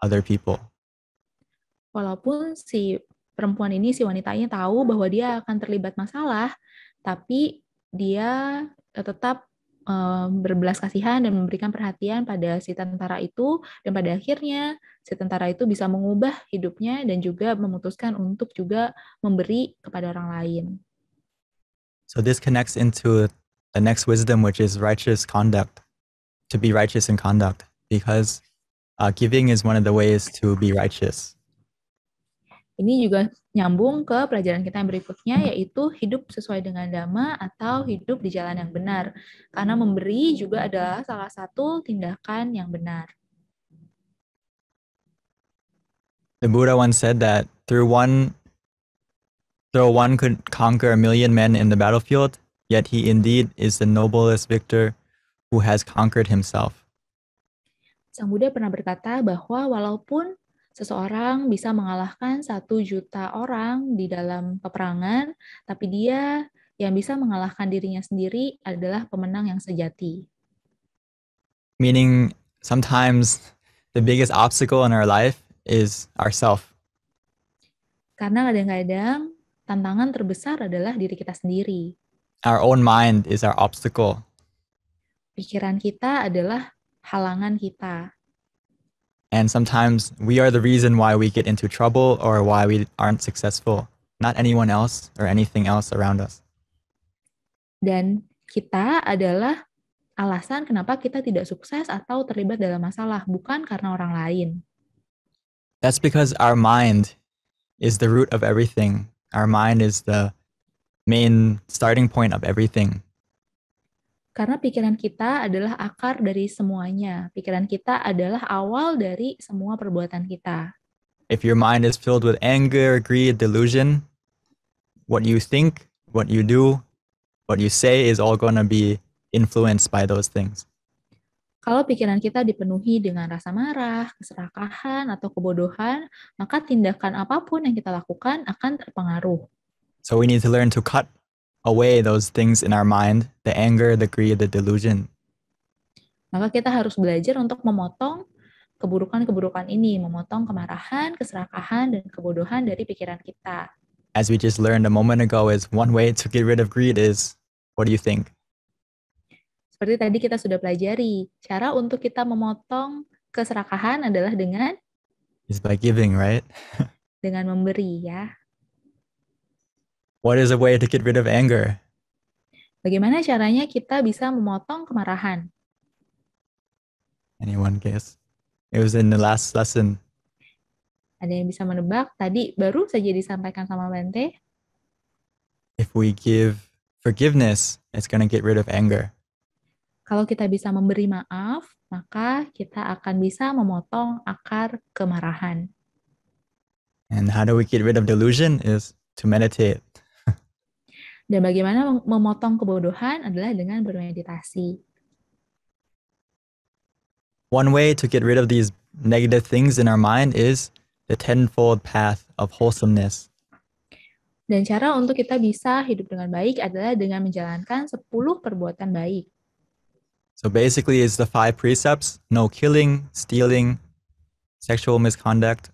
other people. Walaupun si perempuan ini, si wanita ini tahu bahwa dia akan terlibat masalah, tapi dia tetap berbelas kasihan dan memberikan perhatian pada si tentara itu, dan pada akhirnya si tentara itu bisa mengubah hidupnya dan juga memutuskan untuk juga memberi kepada orang lain. So this connects into the next wisdom, which is righteous conduct, to be righteous in conduct, because giving is one of the ways to be righteous. Ini juga nyambung ke pelajaran kita yang berikutnya, yaitu hidup sesuai dengan dhamma atau hidup di jalan yang benar. Karena memberi juga adalah salah satu tindakan yang benar. The Buddha once said that though one could conquer 1,000,000 men in the battlefield, yet he indeed is the noblest victor who has conquered himself. Sang Buddha pernah berkata bahwa walaupun seseorang bisa mengalahkan 1.000.000 orang di dalam peperangan, tapi dia yang bisa mengalahkan dirinya sendiri adalah pemenang yang sejati. Meaning, sometimes the biggest obstacle in our life is ourself. Karena kadang-kadang tantangan terbesar adalah diri kita sendiri. Our own mind is our obstacle. Pikiran kita adalah halangan kita. And sometimes we are the reason why we get into trouble or why we aren't successful, not anyone else or anything else around us. Dan kita adalah alasan kenapa kita tidak sukses atau terlibat dalam masalah, bukan karena orang lain. That's because our mind is the root of everything. Our mind is the main starting point of everything. Karena pikiran kita adalah akar dari semuanya. Pikiran kita adalah awal dari semua perbuatan kita. If your mind is filled with anger, greed, delusion, what you think, what you do, what you say is all going to be influenced by those things. Kalau pikiran kita dipenuhi dengan rasa marah, keserakahan, atau kebodohan, maka tindakan apapun yang kita lakukan akan terpengaruh. So we need to learn to cut away those things in our mind, the anger, the greed, the delusion. Maka kita harus belajar untuk memotong keburukan-keburukan ini, memotong kemarahan, keserakahan, dan kebodohan dari pikiran kita. As we just learned a moment ago, is one way to get rid of greed is, what do you think? Seperti tadi kita sudah pelajari, cara untuk kita memotong keserakahan adalah dengan Is by giving, right? dengan memberi, ya. What is a way to get rid of anger? Bagaimana caranya kita bisa memotong kemarahan? Anyone guess? It was in the last lesson. Ada yang bisa menebak? Tadi baru saja disampaikan sama Bante. If we give forgiveness, it's going to get rid of anger. Kalau kita bisa memberi maaf, maka kita akan bisa memotong akar kemarahan. And how do we get rid of delusion? Is to meditate. Dan bagaimana memotong kebodohan adalah dengan bermeditasi. One way to get rid of these negative things in our mind is the tenfold path of wholesomeness. Dan cara untuk kita bisa hidup dengan baik adalah dengan menjalankan 10 perbuatan baik. So basically it's the 5 precepts: no killing, stealing, sexual misconduct,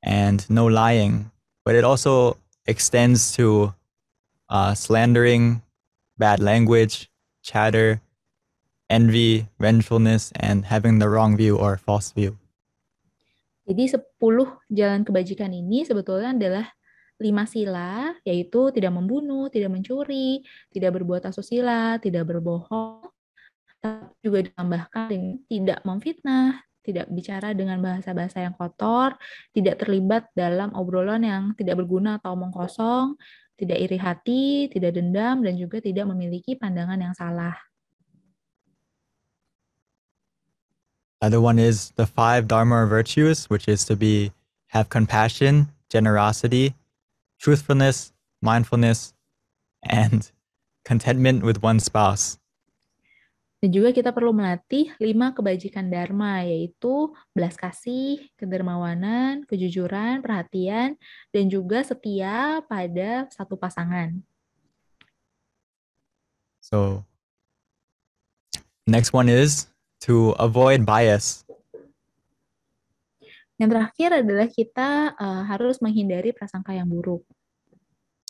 and no lying. But it also extends to slandering, bad language, chatter, envy, vengefulness, and having the wrong view or false view. Jadi 10 jalan kebajikan ini sebetulnya adalah 5 sila, yaitu tidak membunuh, tidak mencuri, tidak berbuat asusila, tidak berbohong, tapi juga ditambahkan dengan tidak memfitnah, tidak bicara dengan bahasa-bahasa yang kotor, tidak terlibat dalam obrolan yang tidak berguna atau omong kosong, tidak iri hati, tidak dendam, dan juga tidak memiliki pandangan yang salah. Other one is the 5 Dharma virtues, which is to have compassion, generosity, truthfulness, mindfulness, and contentment with one's spouse. Dan juga kita perlu melatih 5 kebajikan dharma, yaitu belas kasih, kedermawanan, kejujuran, perhatian, dan juga setia pada satu pasangan. So next one is to avoid bias. Yang terakhir adalah kita harus menghindari prasangka yang buruk.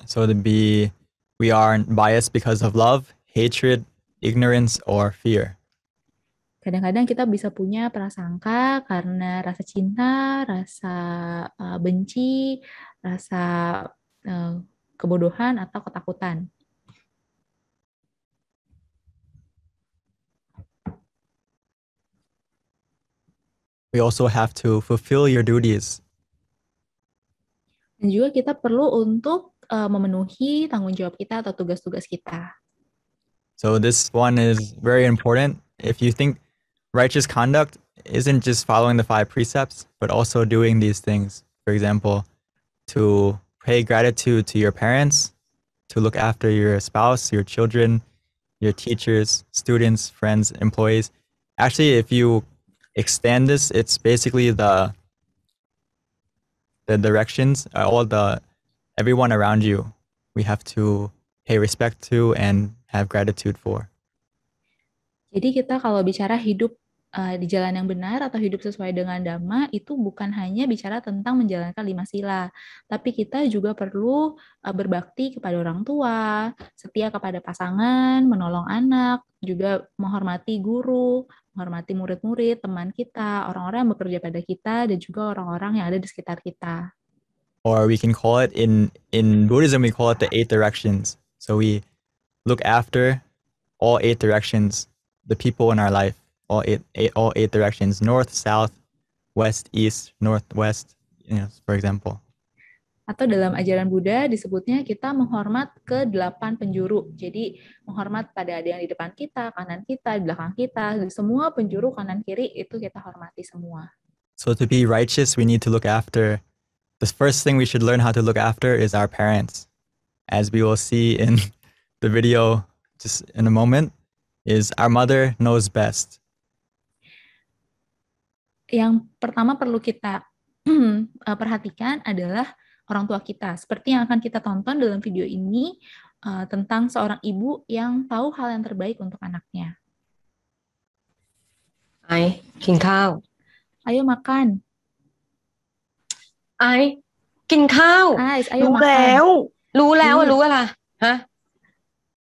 So we aren't biased because of love, hatred, ignorance, or fear. Kadang-kadang kita bisa punya prasangka karena rasa cinta, rasa benci, rasa kebodohan, atau ketakutan. We also have to fulfill your duties. Dan juga kita perlu untuk memenuhi tanggung jawab kita atau tugas-tugas kita. So this one is very important. If you think righteous conduct isn't just following the 5 precepts, but also doing these things. For example, to pay gratitude to your parents, to look after your spouse, your children, your teachers, students, friends, employees. Actually, if you extend this, it's basically the directions, everyone around you we have to pay respect to and have gratitude for. Jadi kita kalau bicara hidup di jalan yang benar atau hidup sesuai dengan Dhamma, itu bukan hanya bicara tentang menjalankan 5 sila, tapi kita juga perlu berbakti kepada orang tua, setia kepada pasangan, menolong anak, juga menghormati guru, menghormati murid-murid, teman kita, orang-orang yang bekerja pada kita, dan juga orang-orang yang ada di sekitar kita. Or we can call it, in Buddhism, we call it the 8 directions. So we look after all 8 directions, the people in our life, all eight directions, north, south, west, east, northwest, for example. Atau dalam ajaran Buddha disebutnya kita menghormat ke 8 penjuru. Jadi menghormat pada ada yang di depan kita, kanan kita, di belakang kita, di semua penjuru kanan kiri itu kita hormati semua. So to be righteous, we need to look after. The first thing we should learn how to look after is our parents. As we will see in the video just in a moment, is our mother knows best. Yang pertama perlu kita perhatikan adalah orang tua kita. Seperti yang akan kita tonton dalam video ini tentang seorang ibu yang tahu hal yang terbaik untuk anaknya. ไอกินข้าว Ayo makan. ไอกินข้าว Ais, ayo รู้ makan. แล้ว รู้แล้วอะรู้อะไรฮะ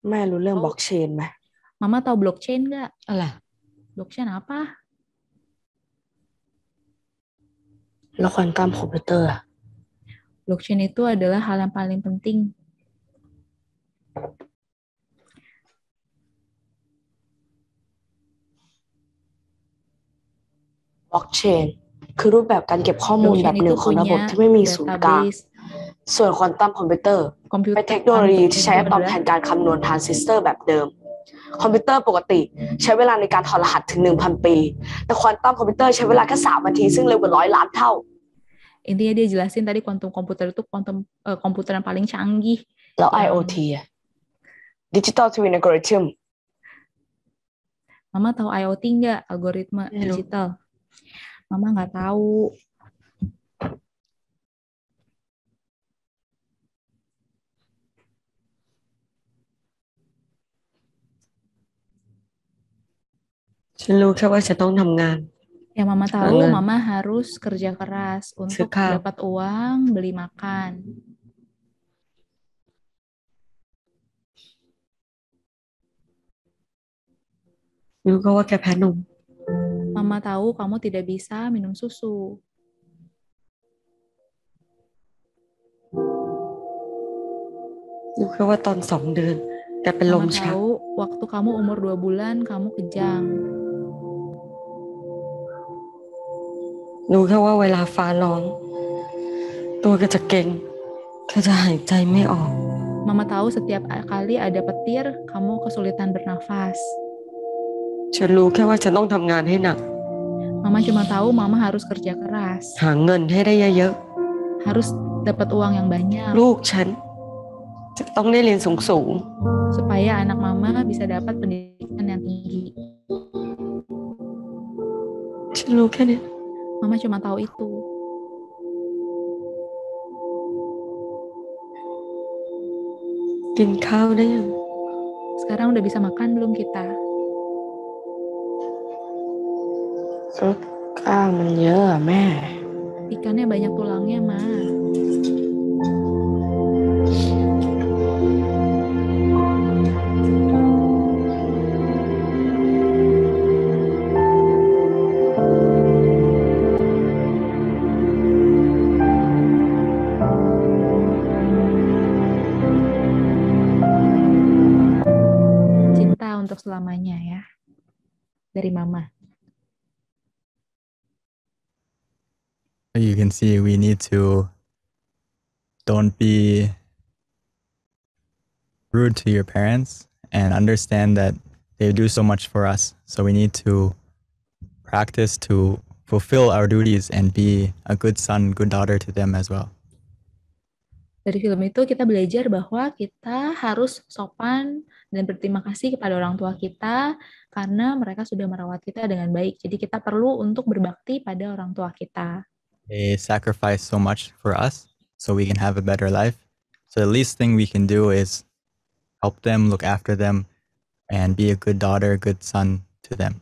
แม่รู้เรื่องบล็อกเชนไหม Mama tahu blockchain nggak? อะไร Blockchain apa? แล้วควอนตัมคอมพิวเตอร์อะ Blockchain itu adalah hal yang paling penting. บล็อกเชนคือรูปแบบการเก็บข้อมูลแบบ Blockchain หนึ่ itu งของระบบ punya ที่ไม่มีศูนย์กลาง database ส่วนควอนตัมคอมพิวเตอร์ เป็น komputer. เทคโนโลยีที่ใช้ Itu อะตอม adalah แทนการคำนวณทรานซิสเตอร์แบบเดิม คอมพิวเตอร์ปกติใช้เวลาในการถอดรหัสถึง 1,000 ปี แต่ควอนตัมคอมพิวเตอร์ใช้เวลาแค่ 3 นาทีซึ่งเร็วกว่า100 ล้านเท่า Intinya dia jelasin tadi quantum komputer itu komputer yang paling canggih. แล้ว IoT อะดิจิตอลทวินอัลกอริทึม Mama tahu IoT nggak? Algoritma Iya, dong. digital. Mama nggak tahu. ฉันรู้แค่ว่าฉันต้องทำงาน Yang Mama tahu, Banget. Mama harus kerja keras untuk Sekal. dapat uang, beli makan. รู้ก็ว่าแกแพ้นม Mama tahu kamu tidak bisa minum susu. รู้แค่ว่าตอน2 เดือนแกเป็นลม Mama ชัก tahu waktu kamu umur 2 bulan, kamu kejang. รู้แค่ว่าเวลาฟ้าร้อง ตัวแกจะเก่งแกจะหายใจไม่ออก Mama tahu setiap kali ada petir, kamu kesulitan bernafas. ฉันรู้แค่ว่าฉันต้องทำงานให้หนัก Mama cuma tahu Mama harus kerja keras. หาเงินให้ได้เยอะ Harus dapat uang yang banyak. ๆ ลูกฉันจะต้องได้เรียนสูง Supaya anak Mama bisa dapat pendidikan yang tinggi. ๆ ฉันรู้แค่นี้ Mama cuma tahu itu. กินข้าวได้ยัง Sekarang udah bisa makan belum kita? ก็กล้างมันเยอะอะแม่ Ikannya banyak tulangnya, Ma. Cinta untuk selamanya ya. Dari Mama. You can see we need to don't be rude to your parents and understand that they do so much for us. So we need to practice to fulfill our duties and be a good son, good daughter to them as well. Dari film itu kita belajar bahwa kita harus sopan dan berterima kasih kepada orang tua kita karena mereka sudah merawat kita dengan baik. Jadi kita perlu untuk berbakti pada orang tua kita. They sacrifice so much for us so we can have a better life. So the least thing we can do is help them, look after them, and be a good daughter, good son to them.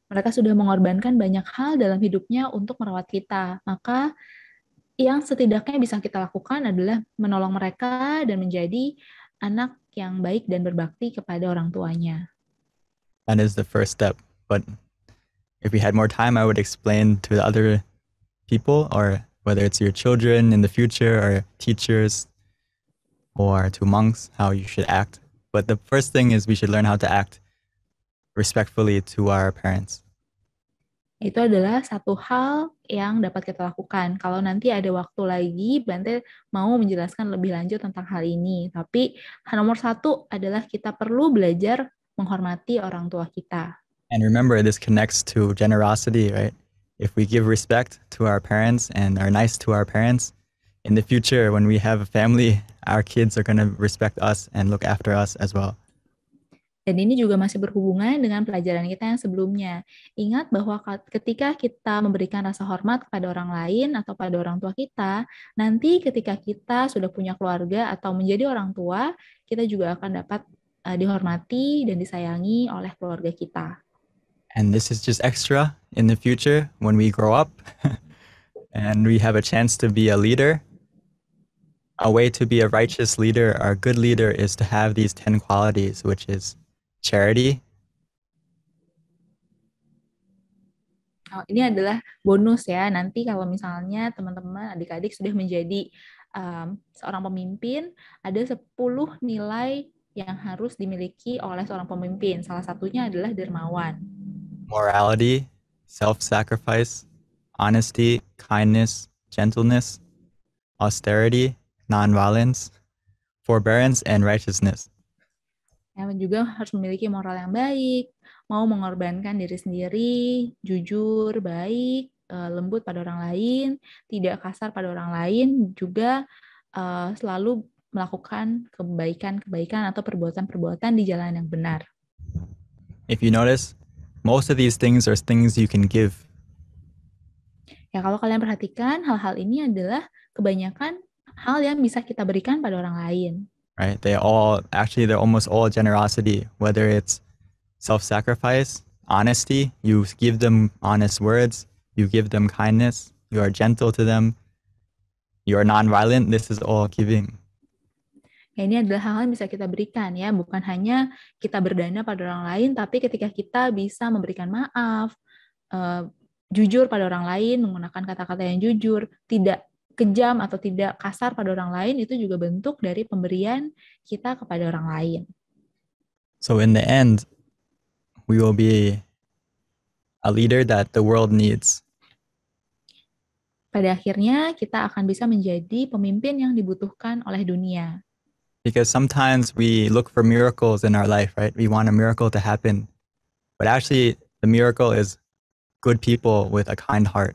Mereka sudah mengorbankan banyak hal dalam hidupnya untuk merawat kita. Maka yang setidaknya bisa kita lakukan adalah menolong mereka dan menjadi anak yang baik dan berbakti kepada orang tuanya. That is the first step. But if we had more time, I would explain to the other people, or whether it's your children in the future or teachers or to monks, how you should act. But the first thing is we should learn how to act respectfully to our parents. Itu adalah satu hal yang dapat kita lakukan. Kalau nanti ada waktu lagi, Bante mau menjelaskan lebih lanjut tentang hal ini. Tapi nomor satu adalah kita perlu belajar menghormati orang tua kita. And remember, this connects to generosity, right? If we give respect to our parents and are nice to our parents, in the future, when we have a family, our kids are going to respect us and look after us as well. Dan ini juga masih berhubungan dengan pelajaran kita yang sebelumnya. Ingat bahwa ketika kita memberikan rasa hormat kepada orang lain atau pada orang tua kita, nanti ketika kita sudah punya keluarga atau menjadi orang tua, kita juga akan dapat dihormati dan disayangi oleh keluarga kita. And this is just extra in the future when we grow up and we have a chance to be a leader. A way to be a righteous leader or a good leader is to have these 10 qualities, which is charity. Ini adalah bonus ya, nanti kalau misalnya teman-teman adik-adik sudah menjadi seorang pemimpin, ada 10 nilai yang harus dimiliki oleh seorang pemimpin. Salah satunya adalah dermawan. Morality, self-sacrifice, honesty, kindness, gentleness, austerity, non-violence, forbearance, and righteousness. Yang juga harus memiliki moral yang baik, mau mengorbankan diri sendiri, jujur, baik, lembut pada orang lain, tidak kasar pada orang lain, juga selalu melakukan kebaikan-kebaikan atau perbuatan-perbuatan di jalan yang benar. If you notice, most of these things are things you can give. Ya, kalau kalian perhatikan, hal-hal ini adalah kebanyakan hal yang bisa kita berikan pada orang lain. Right? They're almost all generosity, whether it's self-sacrifice, honesty, you give them honest words, you give them kindness, you are gentle to them, you are non-violent, this is all giving. Ya, ini adalah hal yang bisa kita berikan ya, bukan hanya kita berdana pada orang lain, tapi ketika kita bisa memberikan maaf, jujur pada orang lain, menggunakan kata-kata yang jujur, tidak kejam atau tidak kasar pada orang lain, itu juga bentuk dari pemberian kita kepada orang lain. So in the end, we will be a leader that the world needs. Pada akhirnya, kita akan bisa menjadi pemimpin yang dibutuhkan oleh dunia. Because sometimes we look for miracles in our life, right? We want a miracle to happen. But actually, the miracle is good people with a kind heart.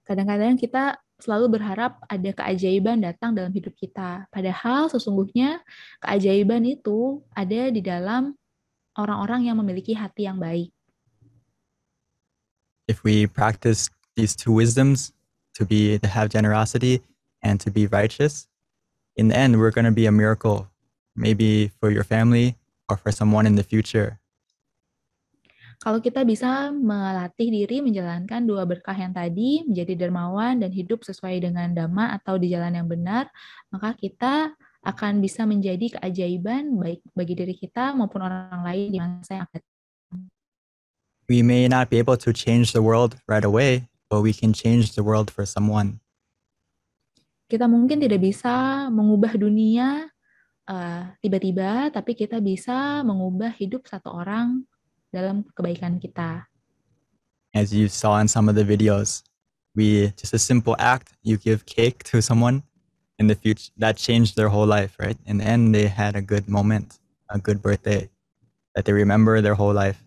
Kadang-kadang kita selalu berharap ada keajaiban datang dalam hidup kita. Padahal sesungguhnya keajaiban itu ada di dalam orang-orang yang memiliki hati yang baik. If we practice these two wisdoms, to have generosity and to be righteous, in the end, we're going to be a miracle, maybe for your family or for someone in the future. Kalau kita bisa melatih diri menjalankan dua berkah yang tadi, menjadi dermawan dan hidup sesuai dengan dhamma atau di jalan yang benar, maka kita akan bisa menjadi keajaiban baik bagi diri kita maupun orang lain di masa yang akan datang. We may not be able to change the world right away, but we can change the world for someone. Kita mungkin tidak bisa mengubah dunia tiba-tiba, tapi kita bisa mengubah hidup satu orang dalam kebaikan kita. As you saw in some of the videos, just a simple act, you give cake to someone in the future, that changed their whole life, right? In the end, they had a good moment, a good birthday, that they remember their whole life.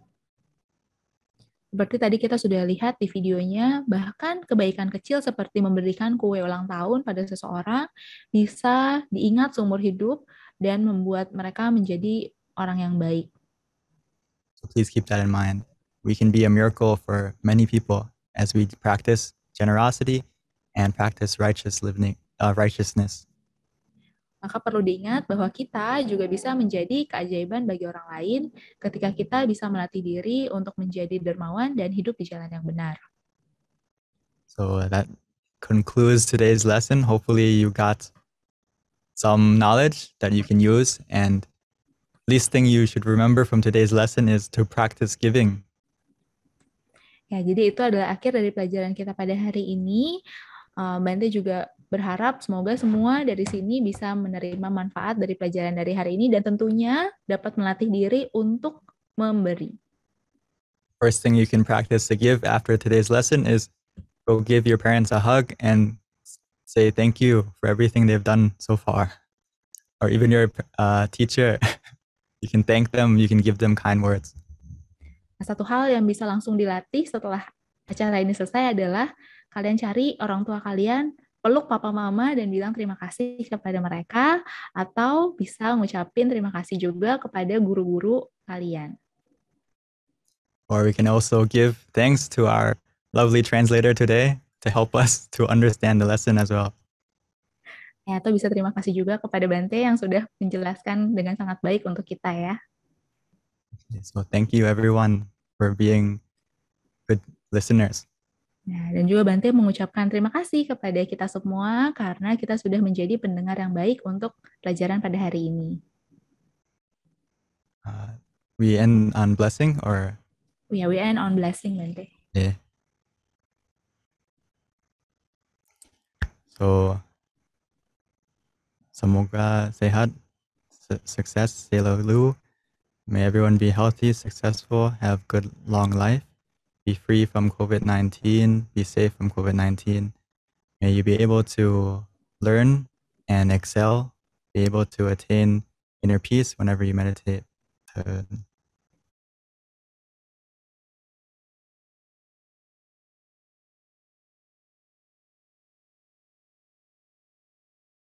Seperti tadi kita sudah lihat di videonya, bahkan kebaikan kecil seperti memberikan kue ulang tahun pada seseorang bisa diingat seumur hidup dan membuat mereka menjadi orang yang baik. So please keep that in mind. We can be a miracle for many people as we practice generosity and practice righteousness. Maka perlu diingat bahwa kita juga bisa menjadi keajaiban bagi orang lain ketika kita bisa melatih diri untuk menjadi dermawan dan hidup di jalan yang benar. So that concludes today's lesson. Hopefully you got some knowledge that you can use, and least thing you should remember from today's lesson is to practice giving. Ya, jadi itu adalah akhir dari pelajaran kita pada hari ini. Bante juga berharap semoga semua dari sini bisa menerima manfaat dari pelajaran dari hari ini dan tentunya dapat melatih diri untuk memberi. First thing you can practice to give after today's lesson is go give your parents a hug and say thank you for everything they've done so far. Or even your teacher. You can thank them, you can give them kind words. Satu hal yang bisa langsung dilatih setelah acara ini selesai adalah kalian cari orang tua kalian peluk papa mama dan bilang terima kasih kepada mereka, atau bisa ngucapin terima kasih juga kepada guru-guru kalian. Or we can also give thanks to our lovely translator today to help us to understand the lesson as well. Ya, atau bisa terima kasih juga kepada Bante yang sudah menjelaskan dengan sangat baik untuk kita ya. So thank you everyone for being good listeners. Nah, dan juga Bante mengucapkan terima kasih kepada kita semua karena kita sudah menjadi pendengar yang baik untuk pelajaran pada hari ini. We end on blessing or? Yeah, we end on blessing, Bante. Yeah. So, semoga sehat, sukses selalu. May everyone be healthy, successful, have good long life, be free from COVID-19, be safe from COVID-19. May you be able to learn and excel, be able to attain inner peace whenever you meditate, to